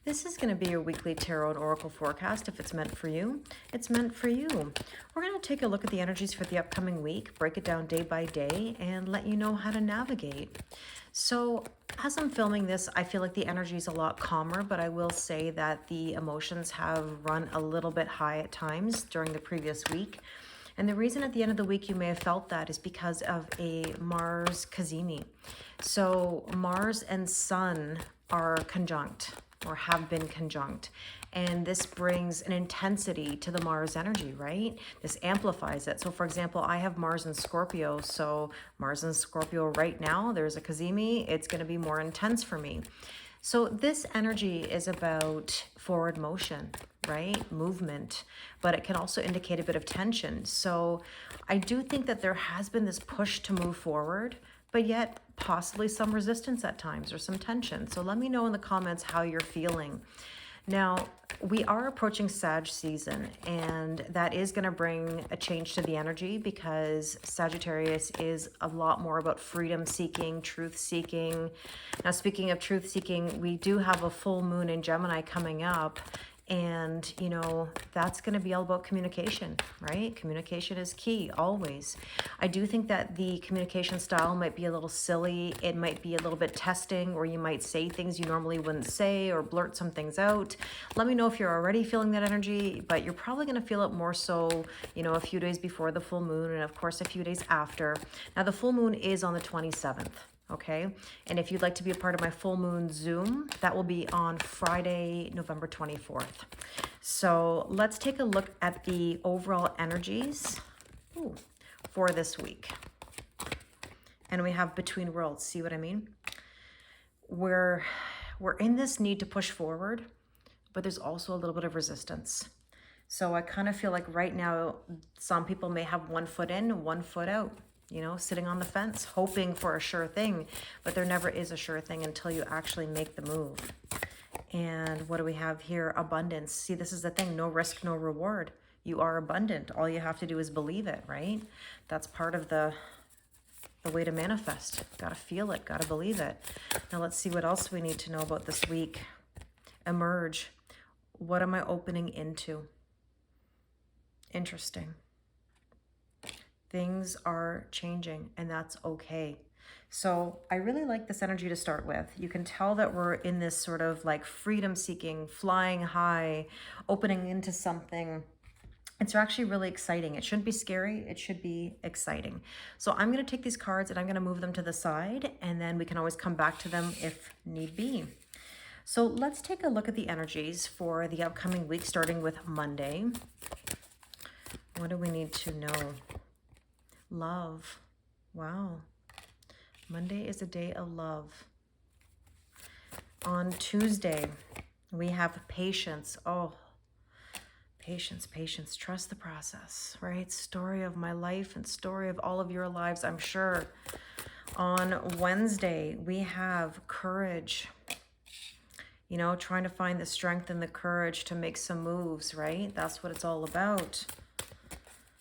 This is going to be your weekly tarot and oracle forecast. If it's meant for you, it's meant for you. We're going to take a look at the energies for the upcoming week, break it down day by day, and let you know how to navigate. So as I'm filming this, I feel like the energy is a lot calmer, but I will say that the emotions have run a little bit high at times during the previous week. And the reason at the end of the week you may have felt that is because of a Mars cazimi. So Mars and Sun are conjunct, or have been conjunct. And this brings an intensity to the Mars energy, right? This amplifies it. So for example, I have Mars in Scorpio. So Mars in Scorpio right now, there's a cazimi. It's going to be more intense for me. So this energy is about forward motion, right? Movement, but it can also indicate a bit of tension. So I do think that there has been this push to move forward, but yet possibly some resistance at times or some tension. So let me know in the comments how you're feeling. Now, we are approaching Sag season, and that is going to bring a change to the energy because Sagittarius is a lot more about freedom seeking, truth seeking. Now, speaking of truth seeking, we do have a full moon in Gemini coming up. And, you know, that's going to be all about communication, right? Communication is key, always. I do think that the communication style might be a little silly. It might be a little bit testing, or you might say things you normally wouldn't say or blurt some things out. Let me know if you're already feeling that energy, but you're probably going to feel it more so, you know, a few days before the full moon and, of course, a few days after. Now, the full moon is on the 27th. Okay, and if you'd like to be a part of my full moon Zoom, that will be on Friday, November 24th. So let's take a look at the overall energies for this week. And we have Between Worlds. See what I mean? We're in this need to push forward, but there's also a little bit of resistance. So I kind of feel like right now, some people may have 1 foot in, 1 foot out. You know, sitting on the fence, hoping for a sure thing, but there never is a sure thing until you actually make the move. And what do we have here? Abundance. See, this is the thing, no risk, no reward. You are abundant. All you have to do is believe it, right? That's part of the way to manifest. Got to feel it, got to believe it. Now let's see what else we need to know about this week. Emerge. What am I opening into? Interesting. Things are changing, and that's okay. So I really like this energy to start with. You can tell that we're in this sort of like freedom seeking, flying high, opening into something. It's actually really exciting. It shouldn't be scary. It should be exciting. So I'm going to take these cards and I'm going to move them to the side, and then we can always come back to them if need be. So let's take a look at the energies for the upcoming week, starting with Monday. What do we need to know? Love. Wow. Monday is a day of love. On Tuesday, we have patience. Oh, patience, patience. Trust the process, right? Story of my life and story of all of your lives, I'm sure. On Wednesday, we have courage. You know, trying to find the strength and the courage to make some moves, right? That's what it's all about.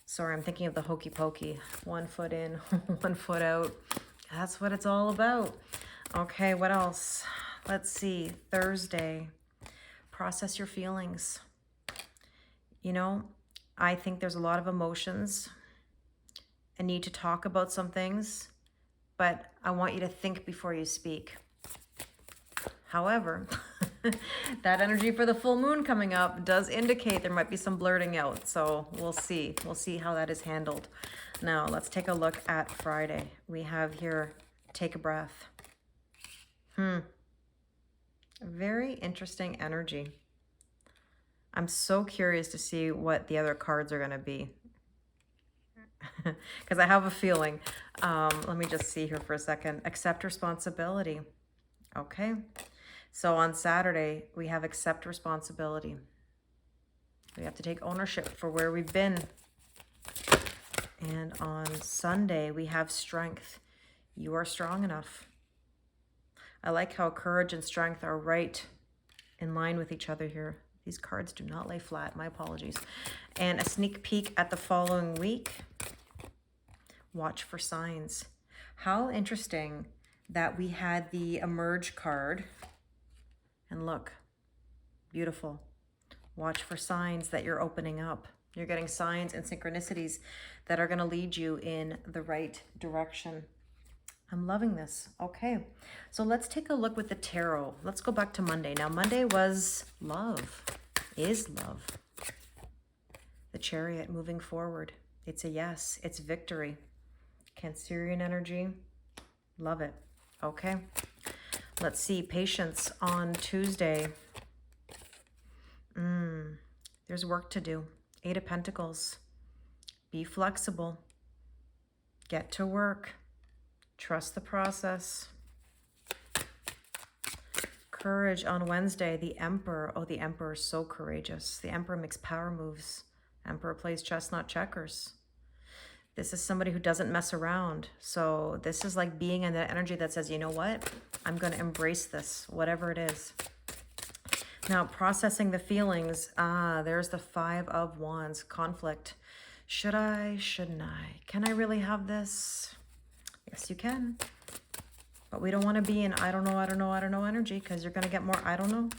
Sorry, I'm thinking of the hokey pokey. 1 foot in, 1 foot out. That's what it's all about. Okay, what else? Let's see. Thursday. Process your feelings. You know, I think there's a lot of emotions. I need to talk about some things, but I want you to think before you speak. However, that energy for the full moon coming up does indicate there might be some blurting out. So we'll see. We'll see how that is handled. Now, let's take a look at Friday. We have here, take a breath. Very interesting energy. I'm so curious to see what the other cards are going to be. Because I have a feeling. Let me just see here for a second. Accept responsibility. Okay. So on Saturday, we have accept responsibility. We have to take ownership for where we've been. And on Sunday, we have strength. You are strong enough. I like how courage and strength are right in line with each other here. These cards do not lay flat. My apologies. And a sneak peek at the following week. Watch for signs. How interesting that we had the Emerge card. And look, Beautiful. Watch for signs that you're opening up. You're getting signs and synchronicities that are going to lead you in the right direction. I'm loving this. Okay, so let's take a look with the tarot. Let's go back to Monday. Now, Monday was love, is love. The Chariot moving forward. It's a yes. It's victory. Cancerian energy. Love it. Okay. Let's see. Patience on Tuesday. There's work to do. 8 of Pentacles. Be flexible. Get to work. Trust the process. Courage on Wednesday. The Emperor. Oh, the Emperor is so courageous. The Emperor makes power moves. Emperor plays chess, not checkers. This is somebody who doesn't mess around. So this is like being in that energy that says, you know what? I'm going to embrace this, whatever it is. Now, processing the feelings. There's the 5 of Wands. Conflict. Should I? Shouldn't I? Can I really have this? Yes, you can. But we don't want to be in I don't know, I don't know, I don't know energy, because you're going to get more I don't know.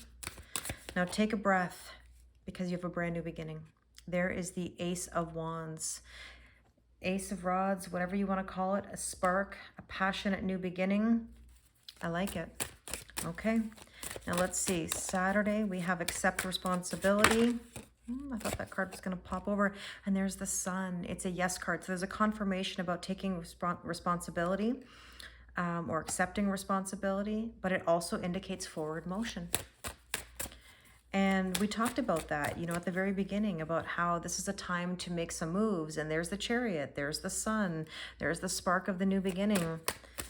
Now take a breath, because you have a brand new beginning. There is the Ace of Wands. Ace of Rods, whatever you want to call it. A spark, a passionate new beginning. I like it. Okay. Now let's see. Saturday, we have accept responsibility. I thought that card was going to pop over. And there's the Sun. It's a yes card. So there's a confirmation about taking responsibility or accepting responsibility. But it also indicates forward motion. And we talked about that, at the very beginning, about how this is a time to make some moves. And there's the Chariot, there's the Sun, there's the spark of the new beginning.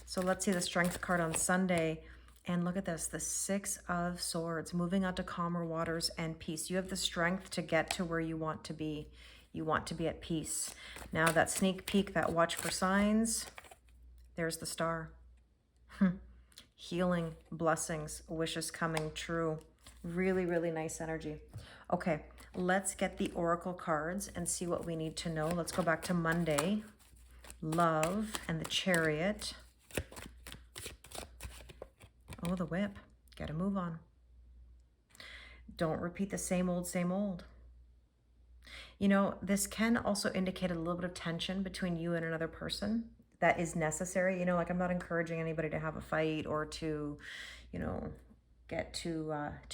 So let's see the Strength card on Sunday. And look at this, the 6 of Swords, moving on to calmer waters and peace. You have the strength to get to where you want to be. You want to be at peace. Now that sneak peek, that watch for signs, there's the Star. Healing, blessings, wishes coming true. Really, really nice energy. Okay, let's get the Oracle cards and see what we need to know. Let's go back to Monday. Love and the Chariot. Oh, the Whip. Gotta move on. Don't repeat the same old, same old. This can also indicate a little bit of tension between you and another person. That is necessary. Like, I'm not encouraging anybody to have a fight or to, get too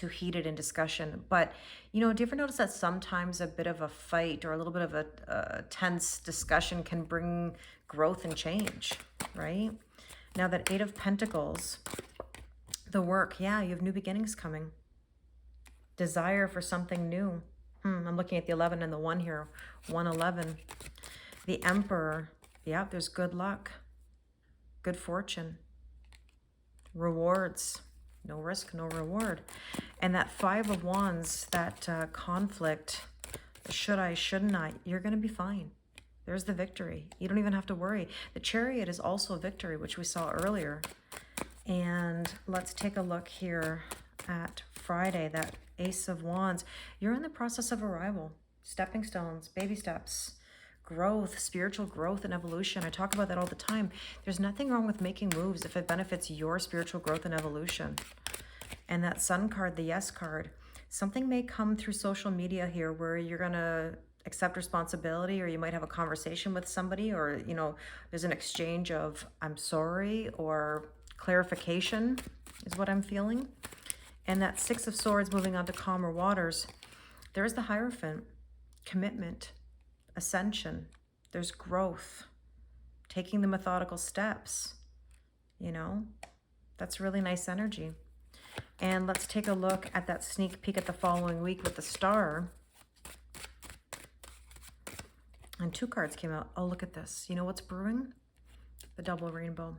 heated in discussion. But, do you ever notice that sometimes a bit of a fight or a little bit of a tense discussion can bring growth and change, right? Now that 8 of Pentacles, the work, yeah, you have new beginnings coming. Desire for something new. I'm looking at the 11 and the 1 here. 111. The Emperor, yeah, there's good luck. Good fortune. Rewards. No risk, no reward. And that 5 of Wands, that conflict, should I, shouldn't I, you're going to be fine. There's the victory. You don't even have to worry. The Chariot is also a victory, which we saw earlier. And let's take a look here at Friday, that Ace of Wands. You're in the process of arrival. Stepping stones, baby steps. Growth, spiritual growth and evolution. I talk about that all the time. There's nothing wrong with making moves if it benefits your spiritual growth and evolution. And that Sun card, the yes card, something may come through social media here where you're going to accept responsibility, or you might have a conversation with somebody, or, there's an exchange of I'm sorry or clarification is what I'm feeling. And that 6 of Swords moving on to calmer waters. There's the Hierophant, commitment, ascension, there's growth, taking the methodical steps, that's really nice energy. And let's take a look at that sneak peek at the following week with the Star. And 2 cards came out. Oh, look at this. You know what's brewing? The double rainbow.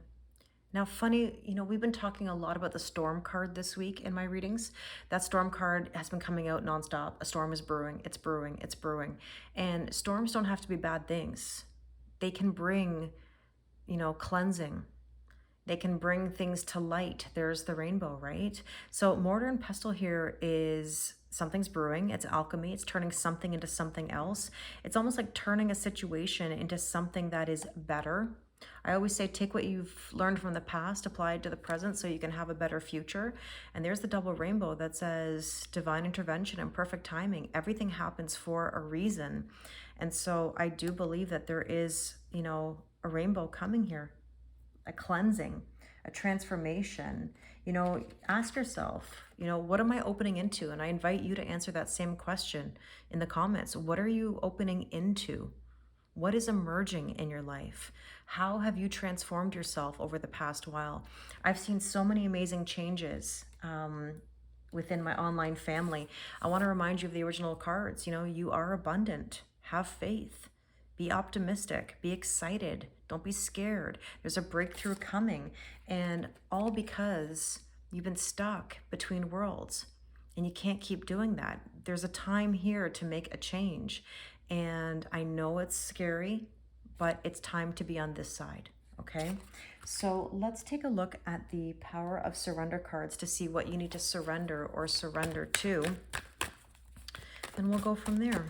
Now, funny, we've been talking a lot about the Storm card this week in my readings. That Storm card has been coming out nonstop. A storm is brewing. It's brewing. It's brewing. And storms don't have to be bad things. They can bring, cleansing. They can bring things to light. There's the rainbow, right? So Mortar and Pestle here is something's brewing. It's alchemy. It's turning something into something else. It's almost like turning a situation into something that is better. I always say take what you've learned from the past, apply it to the present so you can have a better future. And there's the double rainbow that says divine intervention and perfect timing. Everything happens for a reason. And so I do believe that there is, a rainbow coming here, a cleansing, a transformation. Ask yourself, what am I opening into? And I invite you to answer that same question in the comments. What are you opening into? What is emerging in your life? How have you transformed yourself over the past while? I've seen so many amazing changes within my online family. I want to remind you of the original cards. You are abundant. Have faith. Be optimistic. Be excited. Don't be scared. There's a breakthrough coming. And all because you've been stuck between worlds. And you can't keep doing that. There's a time here to make a change. And I know it's scary, but it's time to be on this side, okay? So let's take a look at the Power of Surrender cards to see what you need to surrender or surrender to. And we'll go from there.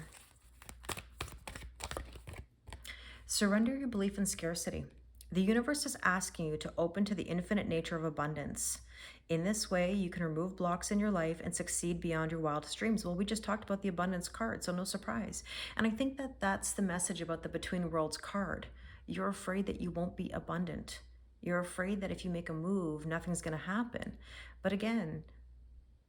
Surrender your belief in scarcity. The universe is asking you to open to the infinite nature of abundance. In this way, you can remove blocks in your life and succeed beyond your wildest dreams. Well, we just talked about the abundance card, so no surprise. And I think that that's the message about the Between Worlds card. You're afraid that you won't be abundant. You're afraid that if you make a move, nothing's going to happen. But again,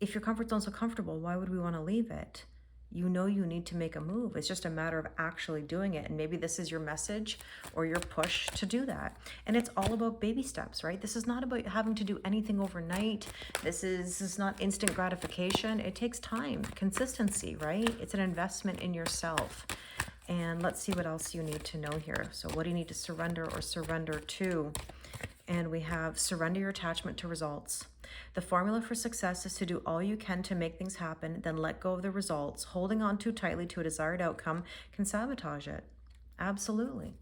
if your comfort zone's so comfortable, why would we want to leave it? You need to make a move. It's just a matter of actually doing it. And maybe this is your message or your push to do that. And it's all about baby steps, right? This is not about having to do anything overnight. This is not instant gratification. It takes time, consistency, right? It's an investment in yourself. And let's see what else you need to know here. So what do you need to surrender or surrender to? And we have surrender your attachment to results. The formula for success is to do all you can to make things happen, then let go of the results. Holding on too tightly to a desired outcome can sabotage it. Absolutely.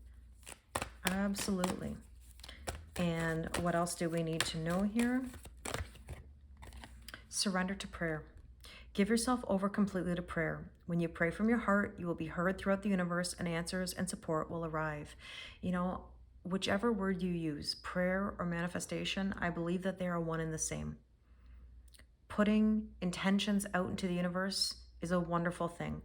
Absolutely. And what else do we need to know here? Surrender to prayer. Give yourself over completely to prayer. When you pray from your heart, you will be heard throughout the universe, and answers and support will arrive. Whichever word you use, prayer or manifestation, I believe that they are one and the same. Putting intentions out into the universe is a wonderful thing.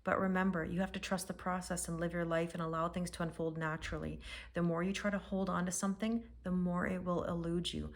But remember, you have to trust the process and live your life and allow things to unfold naturally. The more you try to hold on to something, the more it will elude you.